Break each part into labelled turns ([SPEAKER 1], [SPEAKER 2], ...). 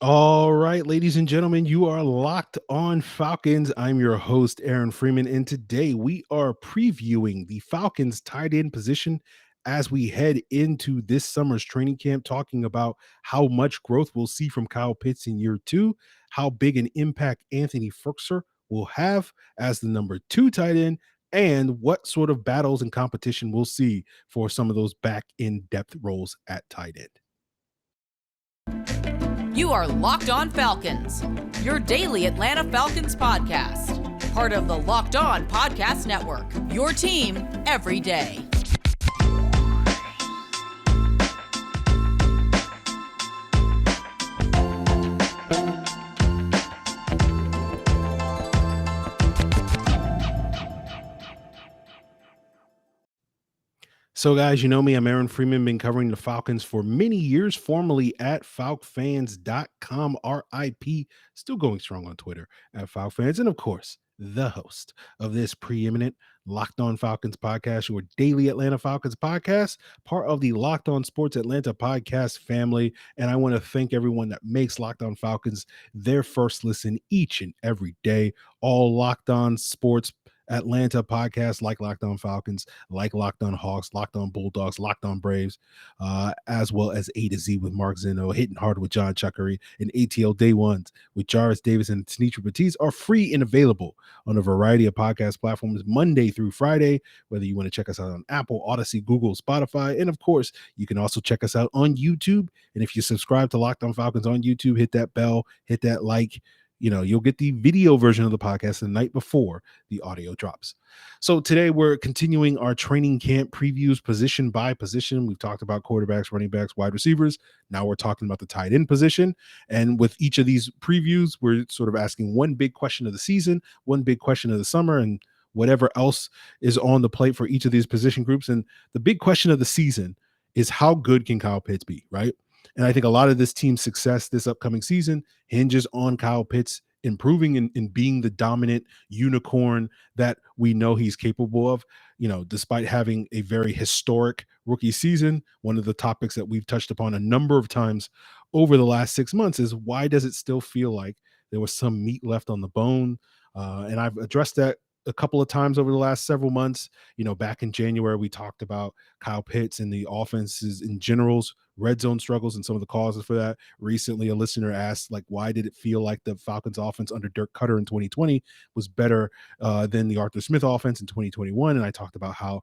[SPEAKER 1] All right, ladies and gentlemen, you are locked on Falcons. I'm your host, Aaron Freeman, and today we are previewing the Falcons tight end position as we head into this summer's training camp, talking about how much growth we'll see from Kyle Pitts in year two, how big an impact Anthony Firkser will have as the number two tight end, and what sort of battles and competition we'll see for some of those back in depth roles at tight end.
[SPEAKER 2] You are Locked On Falcons, your daily Atlanta Falcons podcast. Part of the Locked On Podcast Network, your team every day.
[SPEAKER 1] So, guys, you know me. I'm Aaron Freeman, been covering the Falcons for many years, formerly at FalcFans.com, RIP, still going strong on Twitter at FalcFans, and of course, the host of this preeminent Locked On Falcons podcast, your daily Atlanta Falcons podcast, part of the Locked On Sports Atlanta podcast family. And I want to thank everyone that makes Locked On Falcons their first listen each and every day. All Locked On Sports Atlanta podcasts like Locked On Falcons, like Locked On Hawks, Locked On Bulldogs, Locked On Braves, as well as A to Z with Mark Zeno, Hitting Hard with John Chuckery, and ATL Day Ones with Jarvis Davis and Tanitra Batiste are free and available on a variety of podcast platforms Monday through Friday, whether you want to check us out on Apple, Odyssey, Google, Spotify, and of course, you can also check us out on YouTube. And if you subscribe to Locked On Falcons on YouTube, hit that bell, hit that like. You'll get the video version of the podcast the night before the audio drops. So today we're continuing our training camp previews position by position. We've talked about quarterbacks, running backs, wide receivers. Now we're talking about the tight end position. And with each of these previews, we're sort of asking one big question of the season, one big question of the summer, and whatever else is on the plate for each of these position groups. And the big question of the season is, how good can Kyle Pitts be, right? And I think a lot of this team's success this upcoming season hinges on Kyle Pitts improving and being the dominant unicorn that we know he's capable of. Despite having a very historic rookie season, one of the topics that we've touched upon a number of times over the last 6 months is, why does it still feel like there was some meat left on the bone? And I've addressed that a couple of times over the last several months. Back in January, we talked about Kyle Pitts and the offenses in general's red zone struggles and some of the causes for that. Recently, a listener asked, why did it feel like the Falcons offense under Dirk Cutter in 2020 was better than the Arthur Smith offense in 2021? And I talked about how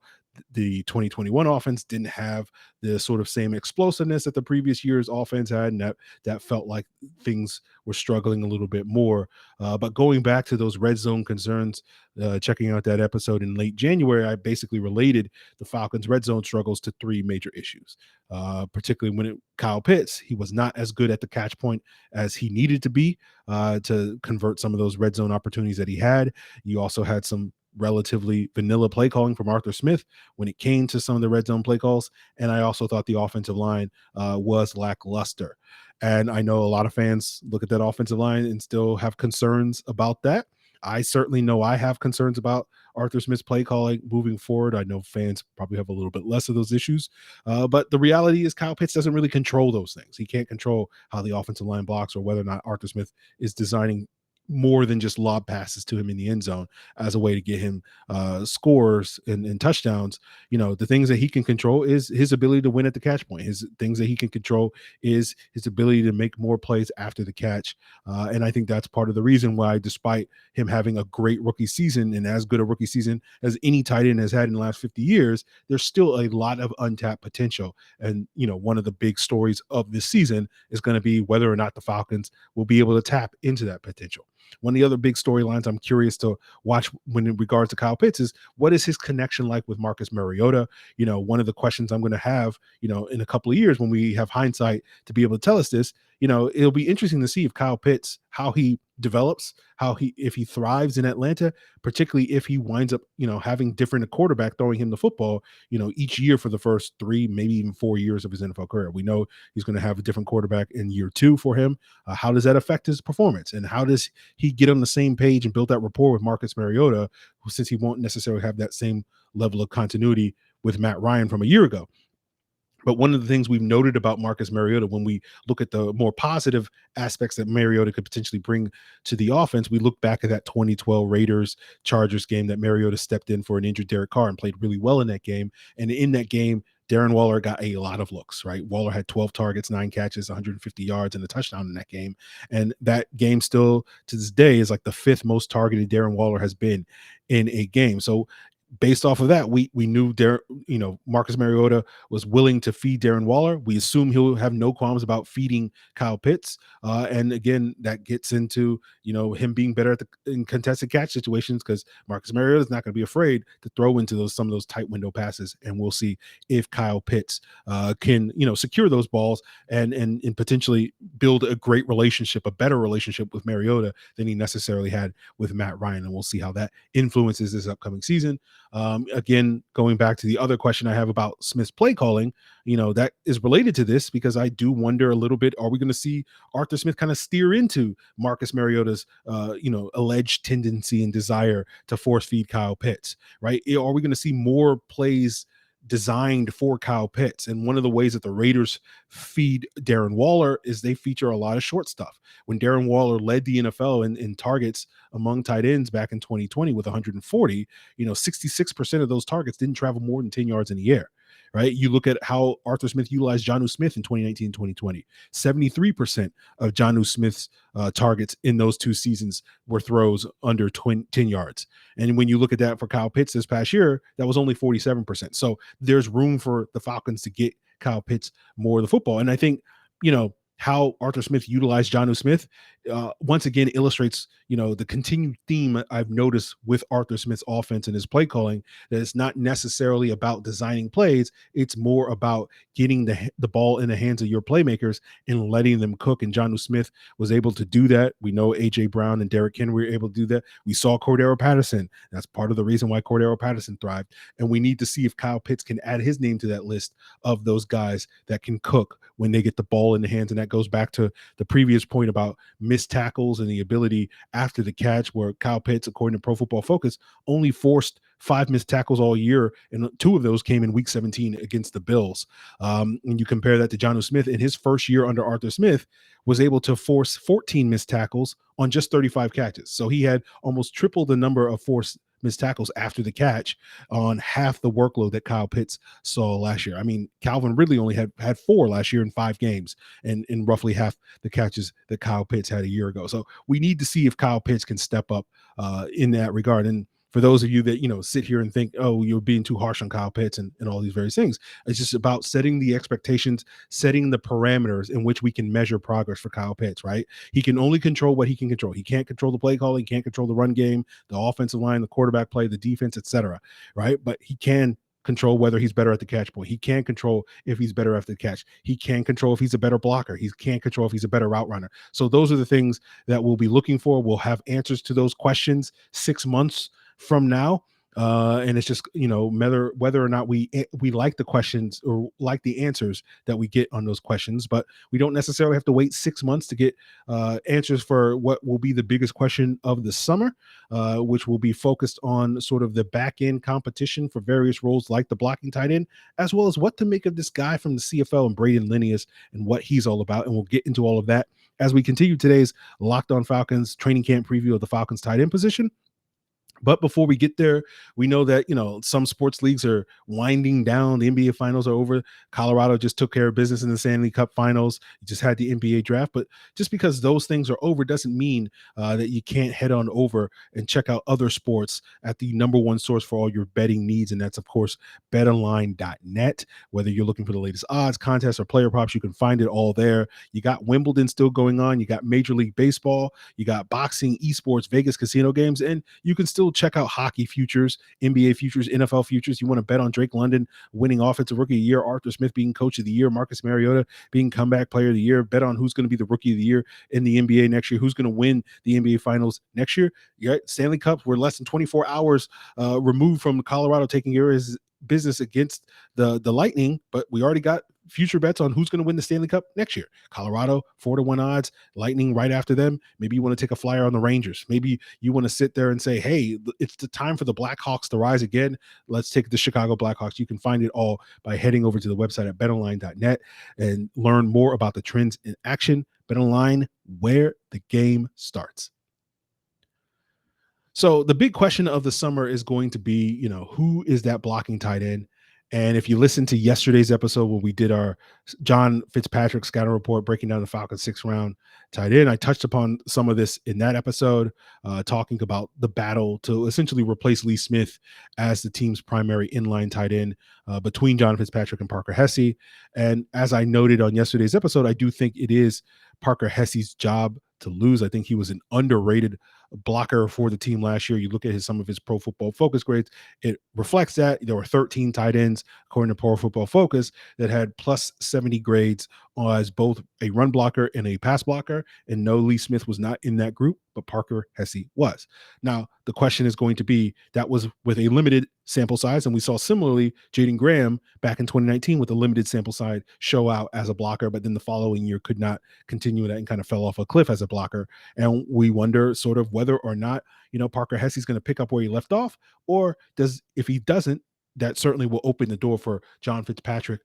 [SPEAKER 1] the 2021 offense didn't have the sort of same explosiveness that the previous year's offense had, and that felt like things were struggling a little bit more. But going back to those red zone concerns, checking out that episode in late January, I basically related the Falcons' red zone struggles to three major issues. Particularly when Kyle Pitts, he was not as good at the catch point as he needed to be to convert some of those red zone opportunities that he had. You also had some relatively vanilla play calling from Arthur Smith when it came to some of the red zone play calls. And I also thought the offensive line was lackluster. And I know a lot of fans look at that offensive line and still have concerns about that. I certainly know I have concerns about Arthur Smith's play calling moving forward. I know fans probably have a little bit less of those issues. But the reality is Kyle Pitts doesn't really control those things. He can't control how the offensive line blocks or whether or not Arthur Smith is designing more than just lob passes to him in the end zone as a way to get him scores and touchdowns. The things that he can control is his ability to win at the catch point. His things that he can control is his ability to make more plays after the catch. And I think that's part of the reason why, despite him having a great rookie season and as good a rookie season as any tight end has had in the last 50 years, there's still a lot of untapped potential. And, one of the big stories of this season is going to be whether or not the Falcons will be able to tap into that potential. One of the other big storylines I'm curious to watch when in regards to Kyle Pitts is, what is his connection like with Marcus Mariota? One of the questions I'm going to have, in a couple of years when we have hindsight to be able to tell us this, it'll be interesting to see if Kyle Pitts, how he develops, if he thrives in Atlanta, particularly if he winds up, having different quarterback throwing him the football, each year for the first 3, maybe even 4 years of his NFL career. We know he's going to have a different quarterback in year 2 for him. How does that affect his performance? And how does he get on the same page and build that rapport with Marcus Mariota, since he won't necessarily have that same level of continuity with Matt Ryan from a year ago? But one of the things we've noted about Marcus Mariota, when we look at the more positive aspects that Mariota could potentially bring to the offense, we look back at that 2012 Raiders Chargers game that Mariota stepped in for an injured Derek Carr and played really well in that game. And in that game, Darren Waller got a lot of looks, right? Waller had 12 targets, 9 catches, 150 yards, and a touchdown in that game. And that game still to this day is like the 5th most targeted Darren Waller has been in a game. So based off of that, we knew Marcus Mariota was willing to feed Darren Waller. We assume he'll have no qualms about feeding Kyle Pitts. And again, that gets into him being better in contested catch situations, because Marcus Mariota is not going to be afraid to throw into some of those tight window passes. And we'll see if Kyle Pitts can secure those balls and potentially build a great relationship, a better relationship with Mariota than he necessarily had with Matt Ryan. And we'll see how that influences this upcoming season. Again, going back to the other question I have about Smith's play calling, that is related to this, because I do wonder a little bit, are we going to see Arthur Smith kind of steer into Marcus Mariota's, alleged tendency and desire to force feed Kyle Pitts, right? Are we going to see more plays designed for Kyle Pitts? And one of the ways that the Raiders feed Darren Waller is they feature a lot of short stuff. When Darren Waller led the NFL in targets among tight ends back in 2020 with 140, 66% of those targets didn't travel more than 10 yards in the air. Right. You look at how Arthur Smith utilized Jonnu Smith in 2019 and 2020. 73% of Jonnu Smith's targets in those 2 seasons were throws under 10 yards. And when you look at that for Kyle Pitts this past year, that was only 47%. So there's room for the Falcons to get Kyle Pitts more of the football. And I think, how Arthur Smith utilized Jonnu Smith once again illustrates, the continued theme I've noticed with Arthur Smith's offense and his play calling, that it's not necessarily about designing plays. It's more about getting the ball in the hands of your playmakers and letting them cook. And Jonnu Smith was able to do that. We know A.J. Brown and Derrick Henry were able to do that. We saw Cordero Patterson. That's part of the reason why Cordero Patterson thrived. And we need to see if Kyle Pitts can add his name to that list of those guys that can cook when they get the ball in the hands. And that goes back to the previous point about missed tackles and the ability after the catch, where Kyle Pitts, according to Pro Football Focus, only forced 5 missed tackles all year, and 2 of those came in week 17 against the Bills. And you compare that to Jonnu Smith in his first year under Arthur Smith, was able to force 14 missed tackles on just 35 catches. So he had almost triple the number of forced missed tackles after the catch on half the workload that Kyle Pitts saw last year. I mean, Calvin Ridley only had 4 last year in 5 games, and in roughly half the catches that Kyle Pitts had a year ago. So we need to see if Kyle Pitts can step up in that regard. And for those of you that, sit here and think, oh, you're being too harsh on Kyle Pitts and all these various things, it's just about setting the expectations, setting the parameters in which we can measure progress for Kyle Pitts, right? He can only control what he can control. He can't control the play calling. He can't control the run game, the offensive line, the quarterback play, the defense, etc. Right? But he can control whether he's better at the catch point. He can control if he's better after the catch. He can control if he's a better blocker. He can control if he's a better route runner. So those are the things that we'll be looking for. We'll have answers to those questions 6 months from now. And it's just, whether or not we like the questions or like the answers that we get on those questions, but we don't necessarily have to wait 6 months to get answers for what will be the biggest question of the summer, which will be focused on sort of the back end competition for various roles like the blocking tight end, as well as what to make of this guy from the CFL and Brayden Lenius and what he's all about. And we'll get into all of that as we continue today's Locked On Falcons training camp preview of the Falcons tight end position. But before we get there, we know that, some sports leagues are winding down. The NBA finals are over. Colorado just took care of business in the Stanley Cup finals. You just had the NBA draft. But just because those things are over doesn't mean that you can't head on over and check out other sports at the number one source for all your betting needs. And that's, of course, betonline.net. Whether you're looking for the latest odds, contests, or player props, you can find it all there. You got Wimbledon still going on. You got Major League Baseball. You got boxing, esports, Vegas casino games. And you can still check out hockey futures, NBA futures, NFL futures. You want to bet on Drake London winning offensive rookie of the year, Arthur Smith being coach of the year, Marcus Mariota being comeback player of the year, bet on who's going to be the rookie of the year in the NBA next year, who's going to win the NBA finals next year. Yeah, Stanley Cups, we're less than 24 hours removed from Colorado taking care of his business against the Lightning, but we already got future bets on who's going to win the Stanley Cup next year. Colorado, 4-1 odds, Lightning right after them. Maybe you want to take a flyer on the Rangers. Maybe you want to sit there and say, hey, it's the time for the Blackhawks to rise again. Let's take the Chicago Blackhawks. You can find it all by heading over to the website at betonline.net and learn more about the trends in action. BetOnline, where the game starts. So the big question of the summer is going to be, who is that blocking tight end? And if you listen to yesterday's episode when we did our John FitzPatrick scouting report breaking down the Falcons 6th round tight end, I touched upon some of this in that episode, talking about the battle to essentially replace Lee Smith as the team's primary inline tight end between John FitzPatrick and Parker Hesse. And as I noted on yesterday's episode, I do think it is Parker Hesse's job to lose. I think he was an underrated blocker for the team last year. You look at some of his Pro Football Focus grades, it reflects that. There were 13 tight ends, according to Pro Football Focus, that had plus 70 grades as both a run blocker and a pass blocker. And no, Lee Smith was not in that group, but Parker Hesse was. Now, the question is going to be, that was with a limited sample size. And we saw similarly Jaden Graham back in 2019 with a limited sample size show out as a blocker, but then the following year could not continue that and kind of fell off a cliff as a blocker. And we wonder sort of whether or not, Parker Hesse's going to pick up where he left off, or if he doesn't, that certainly will open the door for John FitzPatrick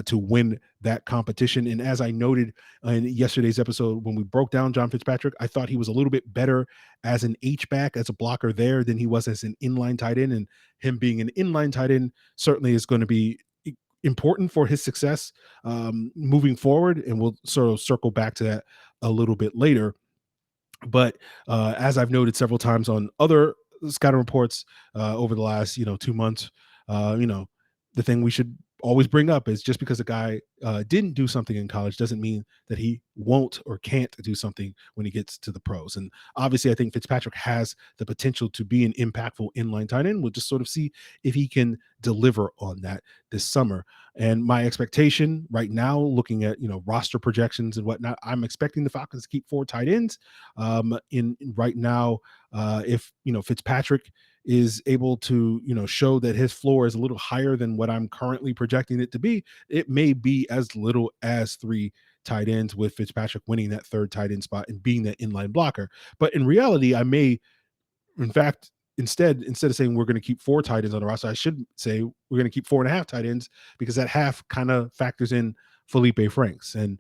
[SPEAKER 1] to win that competition. And as I noted in yesterday's episode, when we broke down John FitzPatrick, I thought he was a little bit better as an H-back, as a blocker there, than he was as an inline tight end. And him being an inline tight end certainly is going to be important for his success moving forward. And we'll sort of circle back to that a little bit later. But as I've noted several times on other scouting reports over the last, 2 months, the thing we should always bring up is just because a guy didn't do something in college doesn't mean that he won't or can't do something when he gets to the pros. And obviously, I think FitzPatrick has the potential to be an impactful inline tight end. We'll just sort of see if he can deliver on that this summer. And my expectation right now, looking at, roster projections and whatnot, I'm expecting the Falcons to keep 4 tight ends. In right now, if, FitzPatrick is able to, show that his floor is a little higher than what I'm currently projecting it to be, it may be as little as 3 tight ends, with FitzPatrick winning that 3rd tight end spot and being that inline blocker. But in reality, I may, in fact, instead of saying we're going to keep 4 tight ends on the roster, I should say we're going to keep 4.5 tight ends, because that half kind of factors in Feleipe Franks. And,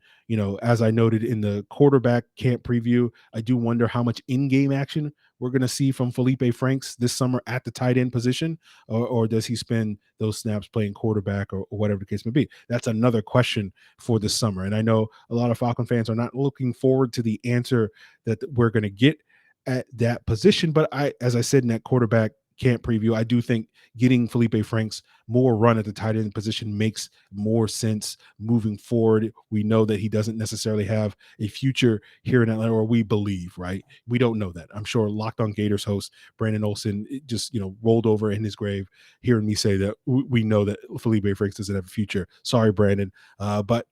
[SPEAKER 1] as I noted in the quarterback camp preview, I do wonder how much in-game action we're going to see from Feleipe Franks this summer at the tight end position, or does he spend those snaps playing quarterback or whatever the case may be? That's another question for this summer. And I know a lot of Falcon fans are not looking forward to the answer that we're going to get at that position. But as I said in that quarterback camp preview, I do think getting Feleipe Franks more run at the tight end position makes more sense moving forward. We know that he doesn't necessarily have a future here in Atlanta, or we believe, right? We don't know that. I'm sure Locked On Gators host Brandon Olson just, rolled over in his grave hearing me say that we know that Feleipe Franks doesn't have a future. Sorry, Brandon. But,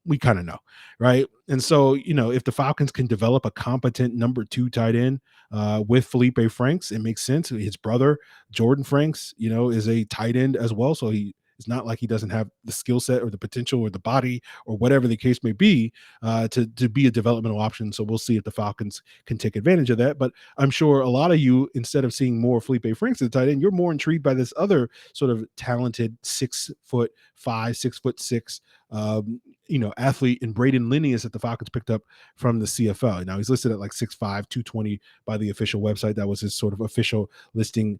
[SPEAKER 1] we kind of know, right? And so, if the Falcons can develop a competent number 2 tight end with Feleipe Franks, it makes sense. His brother, Jordan Franks, is a tight end as well. So it's not like he doesn't have the skill set or the potential or the body or whatever the case may be to be a developmental option. So we'll see if the Falcons can take advantage of that. But I'm sure a lot of you, instead of seeing more Feleipe Franks at the tight end, you're more intrigued by this other sort of talented 6'5", 6'6", athlete in Brayden Lenius that the Falcons picked up from the CFL. Now he's listed at like 6'5", 220 by the official website. That was his sort of official listing,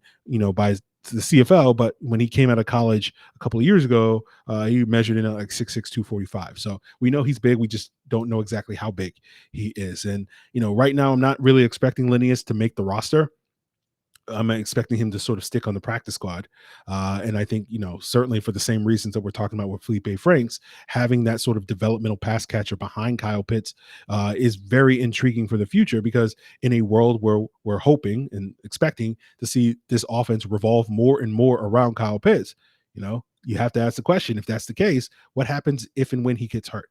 [SPEAKER 1] by the CFL. But when he came out of college a couple of years ago, he measured in at like 6'6", 245. So we know he's big. We just don't know exactly how big he is. And, right now I'm not really expecting Lenius to make the roster. I'm expecting him to sort of stick on the practice squad. And I think, certainly for the same reasons that we're talking about with Feleipe Franks, having that sort of developmental pass catcher behind Kyle Pitts is very intriguing for the future, because in a world where we're hoping and expecting to see this offense revolve more and more around Kyle Pitts, you have to ask the question, if that's the case, what happens if and when he gets hurt?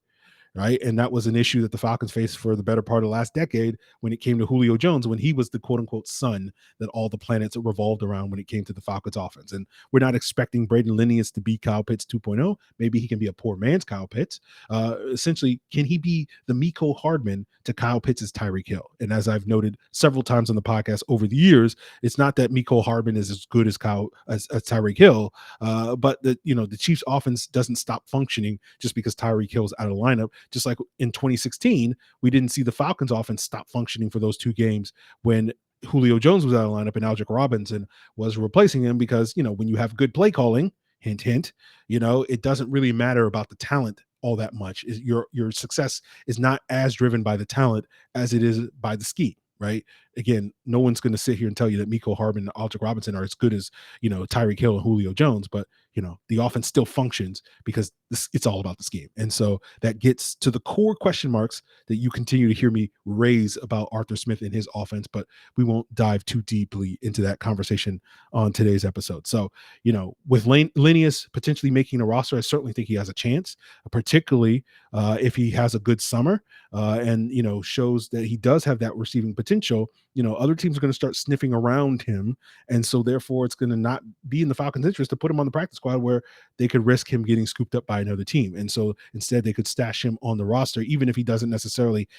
[SPEAKER 1] right? And that was an issue that the Falcons faced for the better part of the last decade when it came to Julio Jones, when he was the quote unquote sun that all the planets revolved around when it came to the Falcons offense. And we're not expecting Brayden Lenius to be Kyle Pitts 2.0. Maybe he can be a poor man's Kyle Pitts. Essentially, can he be the Miko Hardman to Kyle Pitts' Tyreek Hill? And as I've noted several times on the podcast over the years, it's not that Miko Hardman is as good as Tyreek Hill, but the Chiefs offense doesn't stop functioning just because Tyreek Hill's out of the lineup. Just like in 2016, we didn't see the Falcons offense stop functioning for those two games when Julio Jones was out of the lineup and Algic Robinson was replacing him, because when you have good play calling, hint hint, it doesn't really matter about the talent all that much. Your success is not as driven by the talent as it is by the scheme, right? Again, no one's going to sit here and tell you that Miko Hardman and Algic Robinson are as good as Tyreek Hill and Julio Jones, but the offense still functions because it's all about the scheme. And so that gets to the core question marks that you continue to hear me raise about Arthur Smith and his offense, but we won't dive too deeply into that conversation on today's episode. So, with Lenius potentially making the roster, I certainly think he has a chance, particularly if he has a good summer and shows that he does have that receiving potential. Other teams are going to start sniffing around him, and so therefore it's going to not be in the Falcons' interest to put him on the practice squad where they could risk him getting scooped up by another team. And so instead they could stash him on the roster, even if he doesn't necessarily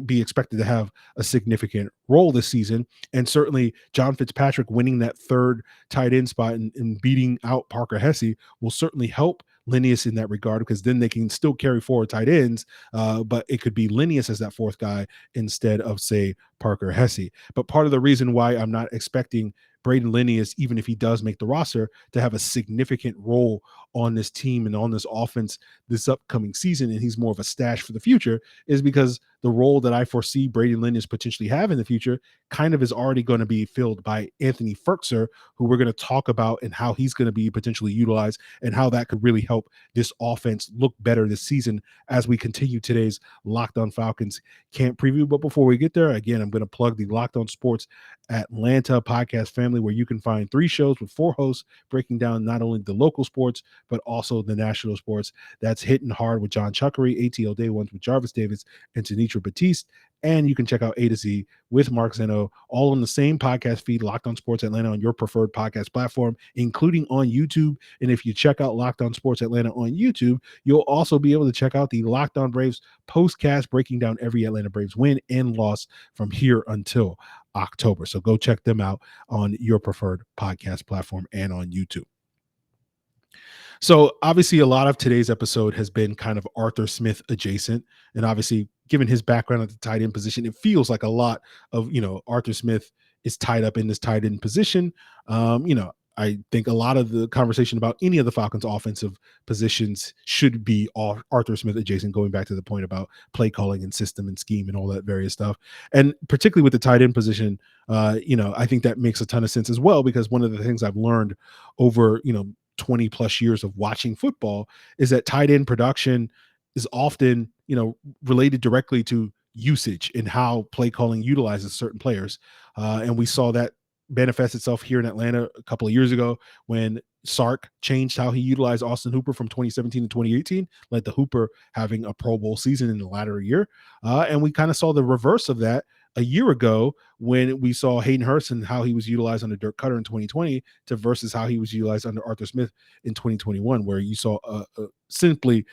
[SPEAKER 1] be expected to have a significant role this season. And certainly John FitzPatrick winning that third tight end spot and beating out Parker Hesse will certainly help Lenius in that regard, because then they can still carry forward tight ends, but it could be Lenius as that fourth guy instead of, say, Parker Hesse. But part of the reason why I'm not expecting Brayden Lenius, even if he does make the roster, to have a significant role on this team and on this offense this upcoming season, and he's more of a stash for the future, is because the role that I foresee Brayden Lenius potentially have in the future kind of is already going to be filled by Anthony Firkser, who we're going to talk about and how he's going to be potentially utilized and how that could really help this offense look better this season as we continue today's Locked On Falcons camp preview. But before we get there, again, I'm going to plug the Locked On Sports Atlanta podcast family, where you can find 3 shows with 4 hosts breaking down not only the local sports, but also the national sports. That's Hitting Hard with John Chuckery, ATL Day Ones with Jarvis Davis and Tanitra Batiste. And you can check out A to Z with Mark Zeno, all on the same podcast feed, Locked On Sports Atlanta, on your preferred podcast platform, including on YouTube. And if you check out Locked On Sports Atlanta on YouTube, you'll also be able to check out the Locked On Braves postcast, breaking down every Atlanta Braves win and loss from here until October. So go check them out on your preferred podcast platform and on YouTube. So obviously a lot of today's episode has been kind of Arthur Smith adjacent, and obviously given his background at the tight end position, it feels like a lot of, Arthur Smith is tied up in this tight end position. I think a lot of the conversation about any of the Falcons offensive positions should be Arthur Smith adjacent, going back to the point about play calling and system and scheme and all that various stuff. And particularly with the tight end position, I think that makes a ton of sense as well, because one of the things I've learned over, 20 plus years of watching football is that tight end production is often, related directly to usage and how play calling utilizes certain players. And we saw that manifest itself here in Atlanta a couple of years ago when Sark changed how he utilized Austin Hooper from 2017 to 2018, led to Hooper having a Pro Bowl season in the latter year. And we kind of saw the reverse of that a year ago when we saw Hayden Hurst and how he was utilized under Dirk Cutter in 2020 to versus how he was utilized under Arthur Smith in 2021, where you saw simply,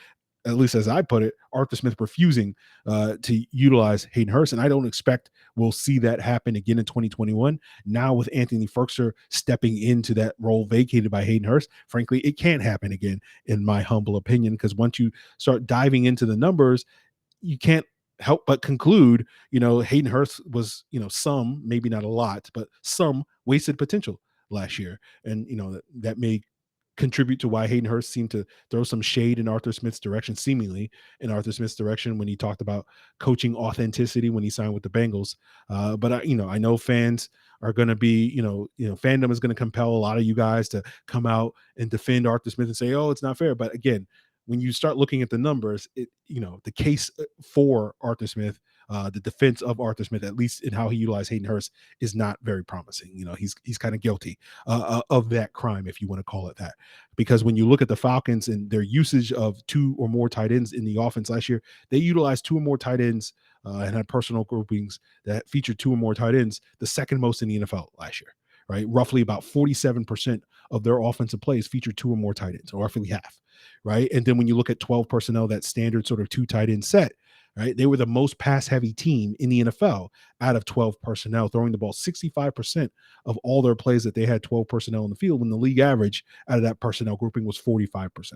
[SPEAKER 1] at least as I put it, Arthur Smith refusing to utilize Hayden Hurst. And I don't expect we'll see that happen again in 2021. Now with Anthony Firkser stepping into that role vacated by Hayden Hurst, frankly, it can't happen again, in my humble opinion, because once you start diving into the numbers, you can't help but conclude, Hayden Hurst was, some, maybe not a lot, but some wasted potential last year. And, that may contribute to why Hayden Hurst seemed to throw some shade in Arthur Smith's direction, seemingly in Arthur Smith's direction, when he talked about coaching authenticity when he signed with the Bengals. But I know fans are going to be, fandom is going to compel a lot of you guys to come out and defend Arthur Smith and say, oh, it's not fair. But again, when you start looking at the numbers, the case for Arthur Smith The defense of Arthur Smith, at least in how he utilized Hayden Hurst, is not very promising. He's kind of guilty of that crime, if you want to call it that. Because when you look at the Falcons and their usage of 2 or more tight ends in the offense last year, they utilized 2 or more tight ends and had personnel groupings that featured 2 or more tight ends, the second most in the NFL last year. Right, roughly about 47% of their offensive plays feature 2 or more tight ends, or roughly half. Right, and then when you look at 12 personnel, that standard sort of 2 tight end set, right, they were the most pass heavy team in the NFL out of 12 personnel, throwing the ball 65% of all their plays that they had 12 personnel in the field, when the league average out of that personnel grouping was 45%.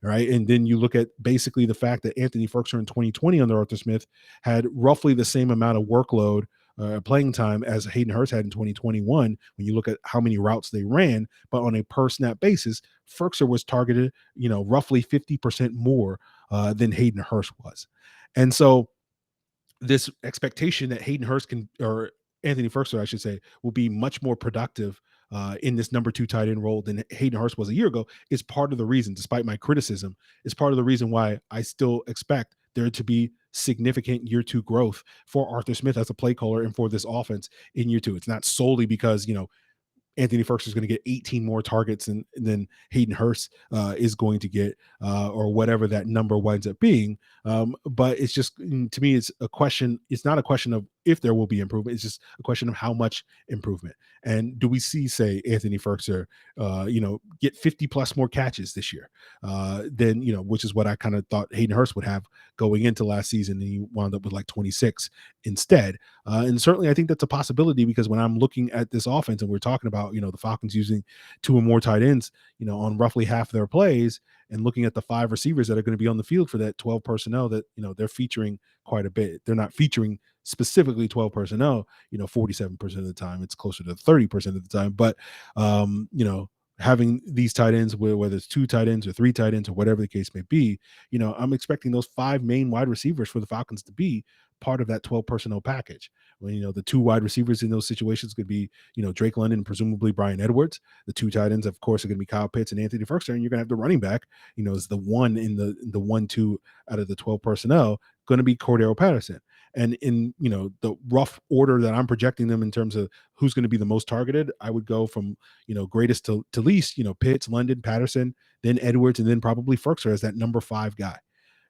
[SPEAKER 1] Right. And then you look at basically the fact that Anthony Firkser in 2020 under Arthur Smith had roughly the same amount of workload, playing time, as Hayden Hurst had in 2021, when you look at how many routes they ran, but on a per snap basis, Firkser was targeted, roughly 50% more than Hayden Hurst was. And so this expectation that Hayden Hurst or Anthony Firkser, I should say, will be much more productive in this number 2 tight end role than Hayden Hurst was a year ago is part of the reason, despite my criticism, is part of the reason why I still expect there to be significant year 2 growth for Arthur Smith as a play caller and for this offense in year 2. It's not solely because, Anthony Firkser is going to get 18 more targets than Hayden Hurst is going to get, or whatever that number winds up being. But it's just, to me, it's not a question of if there will be improvement. It's just a question of how much improvement. And do we see, say, Anthony Firkser, get 50 plus more catches this year than, which is what I kind of thought Hayden Hurst would have going into last season. And he wound up with like 26 instead. And certainly I think that's a possibility, because when I'm looking at this offense and we're talking about, the Falcons using 2 or more tight ends, on roughly half their plays, and looking at the 5 receivers that are going to be on the field for that 12 personnel that, they're featuring quite a bit. They're not featuring specifically 12 personnel, 47% of the time. It's closer to 30% of the time. But, having these tight ends, whether it's 2 tight ends or 3 tight ends or whatever the case may be, I'm expecting those 5 main wide receivers for the Falcons to be part of that 12 personnel package. When, the 2 wide receivers in those situations could be, Drake London and presumably Bryan Edwards. The 2 tight ends, of course, are going to be Kyle Pitts and Anthony Firkser, and you're going to have the running back, is the one in the 1-2 out of the 12 personnel going to be Cordero Patterson. And in, the rough order that I'm projecting them in terms of who's going to be the most targeted, I would go from, greatest to least, Pitts, London, Patterson, then Edwards, and then probably Firkser as that number 5 guy.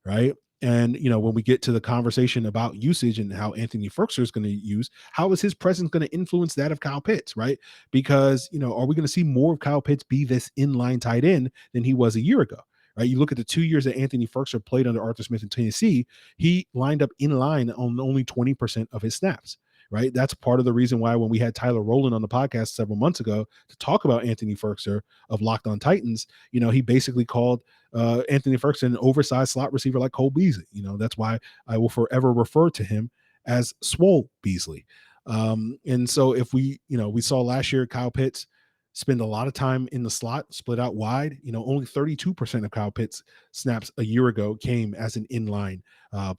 [SPEAKER 1] Right. And, when we get to the conversation about usage and how Anthony Firkser is going to use, how is his presence going to influence that of Kyle Pitts, right? Because, are we going to see more of Kyle Pitts be this inline tight end than he was a year ago? Right? You look at the 2 years that Anthony Firkser played under Arthur Smith in Tennessee, he lined up in line on only 20% of his snaps. Right. That's part of the reason why when we had Tyler Rowland on the podcast several months ago to talk about Anthony Firkser of Locked On Titans, he basically called Anthony Firkser an oversized slot receiver like Cole Beasley. That's why I will forever refer to him as Swole Beasley. And so if we saw last year Kyle Pitts spend a lot of time in the slot, split out wide. Only 32% of Kyle Pitts snaps a year ago came as an inline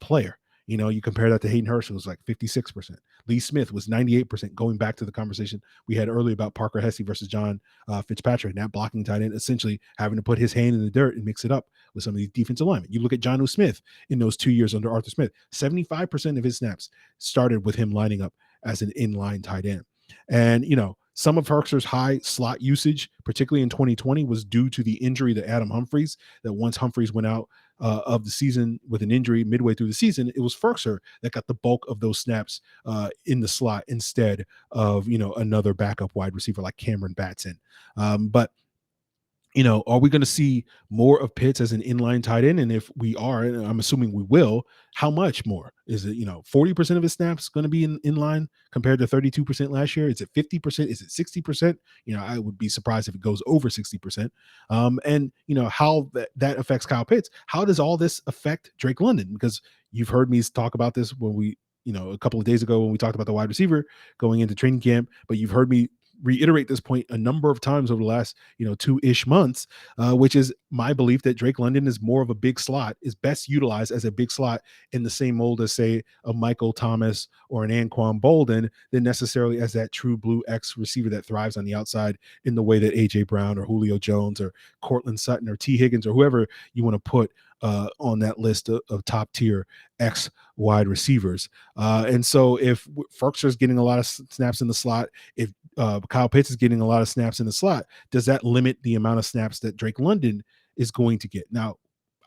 [SPEAKER 1] player. You compare that to Hayden Hurst, it was like 56%. Lee Smith was 98%, going back to the conversation we had earlier about Parker Hesse versus John FitzPatrick, that blocking tight end, essentially having to put his hand in the dirt and mix it up with some of these defensive linemen. You look at Jonnu Smith in those 2 years under Arthur Smith, 75% of his snaps started with him lining up as an inline tight end. And, some of Firkser's high slot usage, particularly in 2020, was due to the injury to Adam Humphries, that once Humphries went out of the season with an injury midway through the season, it was Firkser that got the bulk of those snaps in the slot instead of, another backup wide receiver like Cameron Batson. But are we going to see more of Pitts as an inline tight end? And if we are, and I'm assuming we will, how much more? Is it, 40% of his snaps going to be in line compared to 32% last year? Is it 50%? Is it 60%? I would be surprised if it goes over 60%. And, how that affects Kyle Pitts. How does all this affect Drake London? Because you've heard me talk about this when we, a couple of days ago when we talked about the wide receiver going into training camp, but you've heard me reiterate this point a number of times over the last 2-ish months, which is my belief that Drake London is more of a big slot, is best utilized as a big slot in the same mold as, say, a Michael Thomas or an Anquan Bolden, than necessarily as that true blue X receiver that thrives on the outside in the way that AJ Brown or Julio Jones or Cortland Sutton or T Higgins or whoever you want to put on that list of top tier X wide receivers. And so if Firkser is getting a lot of snaps in the slot, if Kyle Pitts is getting a lot of snaps in the slot, does that limit the amount of snaps that Drake London is going to get? Now,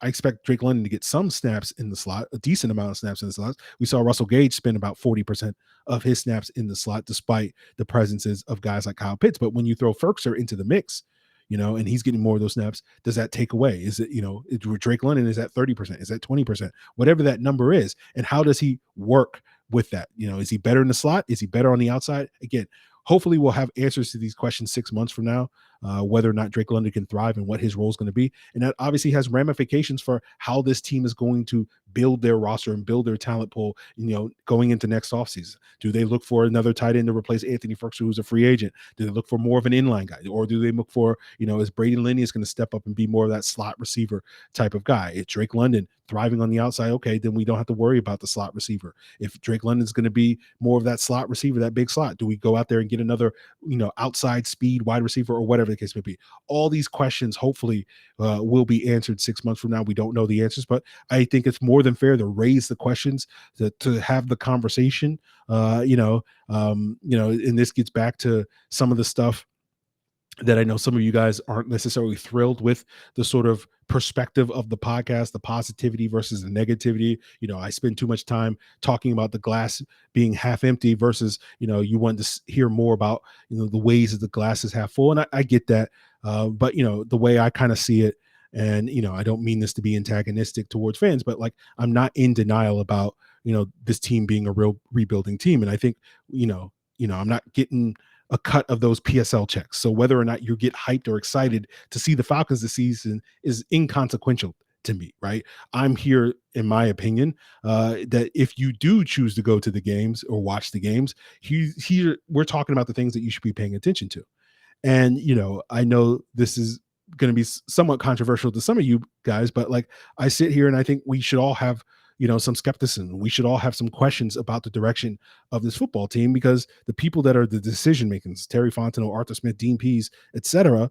[SPEAKER 1] I expect Drake London to get some snaps in the slot, a decent amount of snaps in the slot. We saw Russell Gage spend about 40% of his snaps in the slot, despite the presences of guys like Kyle Pitts. But when you throw Firkser into the mix, and he's getting more of those snaps, does that take away? Is it, Drake London is at 30%? Is that 20%? Whatever that number is. And how does he work with that? Is he better in the slot? Is he better on the outside? Again, hopefully we'll have answers to these questions 6 months from now, whether or not Drake London can thrive and what his role is going to be. And that obviously has ramifications for how this team is going to build their roster and build their talent pool, going into next offseason. Do they look for another tight end to replace Anthony Firkser, who's a free agent? Do they look for more of an inline guy? Or do they look for, is Brayden Lenius going to step up and be more of that slot receiver type of guy? If Drake London thriving on the outside, okay, then we don't have to worry about the slot receiver. If Drake London's going to be more of that slot receiver, that big slot, do we go out there and get another, outside speed wide receiver or whatever the case may be? All these questions hopefully will be answered 6 months from now. We don't know the answers, but I think it's more than fair to raise the questions, to have the conversation, and this gets back to some of the stuff that I know some of you guys aren't necessarily thrilled with, the sort of perspective of the podcast, the positivity versus the negativity. I spend too much time talking about the glass being half empty versus, you want to hear more about, the ways that the glass is half full. And I get that. But, the way I kind of see it, and, I don't mean this to be antagonistic towards fans, but like, I'm not in denial about, this team being a real rebuilding team. And I think, I'm not getting a cut of those PSL checks. So whether or not you get hyped or excited to see the Falcons this season is inconsequential to me, right? I'm here, in my opinion, that if you do choose to go to the games or watch the games, here we're talking about the things that you should be paying attention to. And, I know this is going to be somewhat controversial to some of you guys, but like, I sit here and I think we should all have, some skepticism. We should all have some questions about the direction of this football team, because the people that are the decision makers, Terry Fontenot, Arthur Smith, Dean Pease, etc.,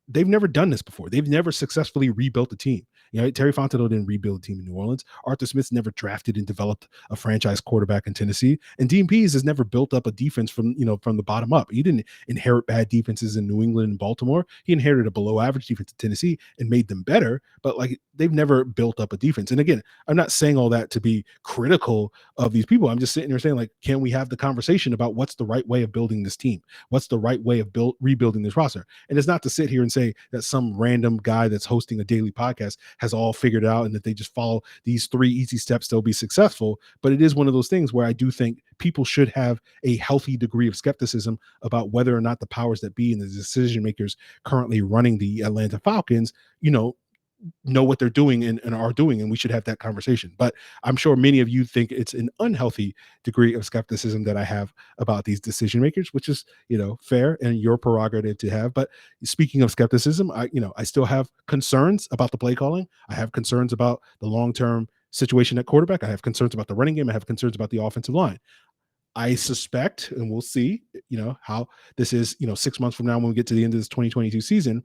[SPEAKER 1] they've never done this before. They've never successfully rebuilt a team. Terry Fontenot didn't rebuild a team in New Orleans. Arthur Smith's never drafted and developed a franchise quarterback in Tennessee. And Dean Pease has never built up a defense from the bottom up. He didn't inherit bad defenses in New England and Baltimore. He inherited a below average defense in Tennessee and made them better, but like, they've never built up a defense. And again, I'm not saying all that to be critical of these people. I'm just sitting here saying, like, can we have the conversation about what's the right way of building this team? What's the right way of rebuilding this roster? And it's not to sit here and say that some random guy that's hosting a daily podcast has all figured out and that they just follow these 3 easy steps, they'll be successful. But it is one of those things where I do think people should have a healthy degree of skepticism about whether or not the powers that be and the decision makers currently running the Atlanta Falcons, know what they're doing and are doing, and we should have that conversation. But I'm sure many of you think it's an unhealthy degree of skepticism that I have about these decision makers, which is, fair and your prerogative to have. But speaking of skepticism, I still have concerns about the play calling. I have concerns about the long-term situation at quarterback. I have concerns about the running game. I have concerns about the offensive line. I suspect, and we'll see, how this is, 6 months from now when we get to the end of this 2022 season.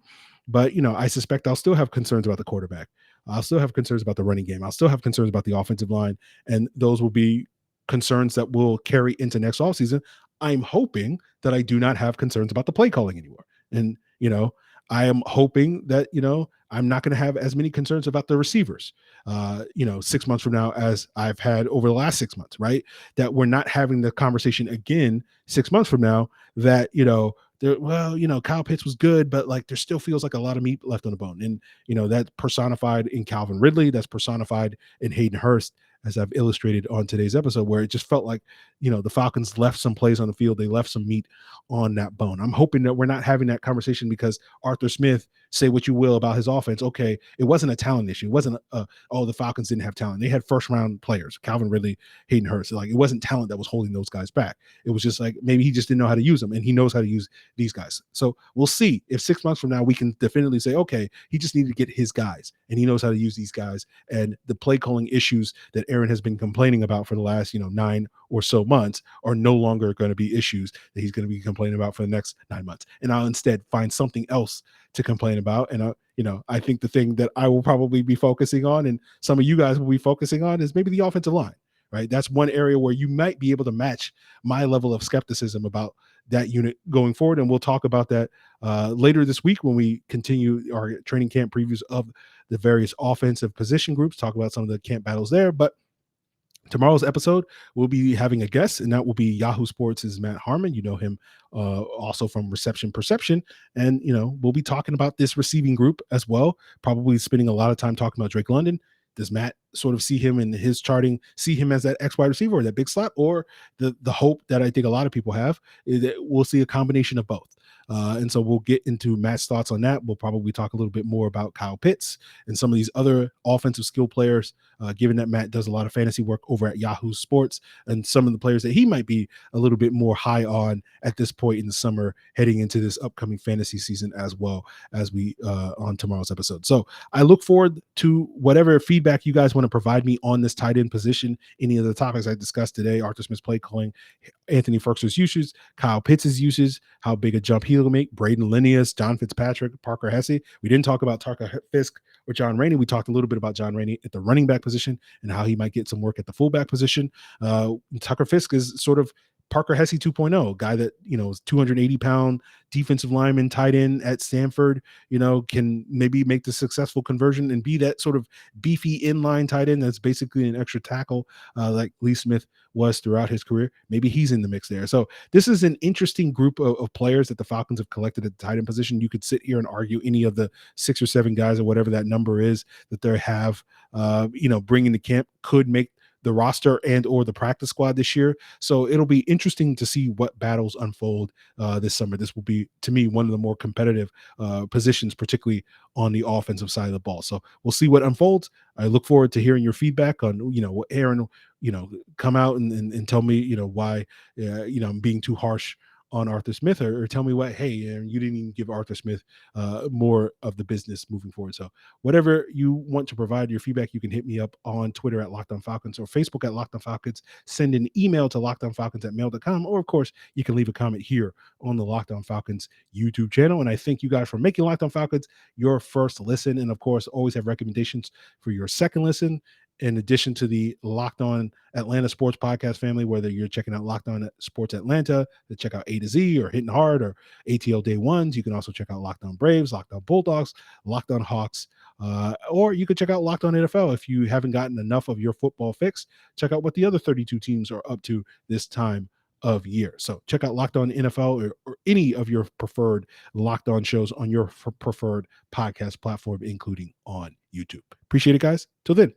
[SPEAKER 1] But, I suspect I'll still have concerns about the quarterback. I'll still have concerns about the running game. I'll still have concerns about the offensive line. And those will be concerns that will carry into next offseason. I'm hoping that I do not have concerns about the play calling anymore. And, I am hoping that, I'm not going to have as many concerns about the receivers, 6 months from now as I've had over the last 6 months, right? That we're not having the conversation again 6 months from now that, Kyle Pitts was good, but like there still feels like a lot of meat left on the bone. And, that's personified in Calvin Ridley, that's personified in Hayden Hurst, as I've illustrated on today's episode, where it just felt like, the Falcons left some plays on the field. They left some meat on that bone. I'm hoping that we're not having that conversation because Arthur Smith, say what you will about his offense. Okay, it wasn't a talent issue. It wasn't, the Falcons didn't have talent. They had first round players, Calvin Ridley, Hayden Hurst. Like, it wasn't talent that was holding those guys back. It was just like, maybe he just didn't know how to use them, and he knows how to use these guys. So we'll see if 6 months from now we can definitively say, okay, he just needed to get his guys and he knows how to use these guys, and the play calling issues that Aaron has been complaining about for the last, 9 or so months are no longer going to be issues that he's going to be complaining about for the next 9 months. And I'll instead find something else to complain about. And, I think the thing that I will probably be focusing on, and some of you guys will be focusing on, is maybe the offensive line, right? That's one area where you might be able to match my level of skepticism about that unit going forward. And we'll talk about that later this week when we continue our training camp previews of the various offensive position groups, talk about some of the camp battles there. But tomorrow's episode, we'll be having a guest, and that will be Yahoo Sports' Matt Harmon. You know him also from Reception Perception. And, we'll be talking about this receiving group as well, probably spending a lot of time talking about Drake London. Does Matt sort of see him in his charting, see him as that X wide receiver or that big slot, or the hope that I think a lot of people have is that we'll see a combination of both? And so we'll get into Matt's thoughts on that. We'll probably talk a little bit more about Kyle Pitts and some of these other offensive skill players, given that Matt does a lot of fantasy work over at Yahoo Sports, and some of the players that he might be a little bit more high on at this point in the summer, heading into this upcoming fantasy season, as well as we on tomorrow's episode. So I look forward to whatever feedback you guys want to provide me on this tight end position, any of the topics I discussed today, Arthur Smith's play calling, Anthony Firkser's usage, Kyle Pitts' usage, how big a jump he'll make, Brayden, Lenius, John Fitzpatrick, Parker Hesse. We didn't talk about Tucker Fisk or John Rainey. We talked a little bit about John Rainey at the running back position and how he might get some work at the fullback position. Tucker Fisk is sort of Parker Hesse 2.0, guy that, is 280-pound defensive lineman, tight end at Stanford, can maybe make the successful conversion and be that sort of beefy inline tight end that's basically an extra tackle like Lee Smith was throughout his career. Maybe he's in the mix there. So this is an interesting group of players that the Falcons have collected at the tight end position. You could sit here and argue any of the 6 or 7 guys or whatever that number is that they have, bringing to camp could make the roster and or the practice squad this year. So it'll be interesting to see what battles unfold this summer. This will be, to me, one of the more competitive positions, particularly on the offensive side of the ball. So we'll see what unfolds. I look forward to hearing your feedback on, what Aaron, come out and tell me, why, I'm being too harsh on Arthur Smith, or tell me what, hey, Aaron, you didn't even give Arthur Smith more of the business moving forward. So whatever you want to provide your feedback, you can hit me up on Twitter at Locked On Falcons or Facebook at Locked On Falcons. Send an email to lockedonfalcons@mail.com, or of course you can leave a comment here on the Locked On Falcons YouTube channel. And I thank you guys for making Locked On Falcons your first listen. And of course, always have recommendations for your second listen, in addition to the Locked On Atlanta Sports Podcast family, whether you're checking out Locked On Sports Atlanta to check out A to Z or Hitting Hard or ATL Day Ones. You can also check out Locked On Braves, Locked On Bulldogs, Locked On Hawks, or you could check out Locked On NFL. If you haven't gotten enough of your football fix, check out what the other 32 teams are up to this time of year. So check out Locked On NFL or any of your preferred Locked On shows on your preferred podcast platform, including on YouTube. Appreciate it, guys. Till then.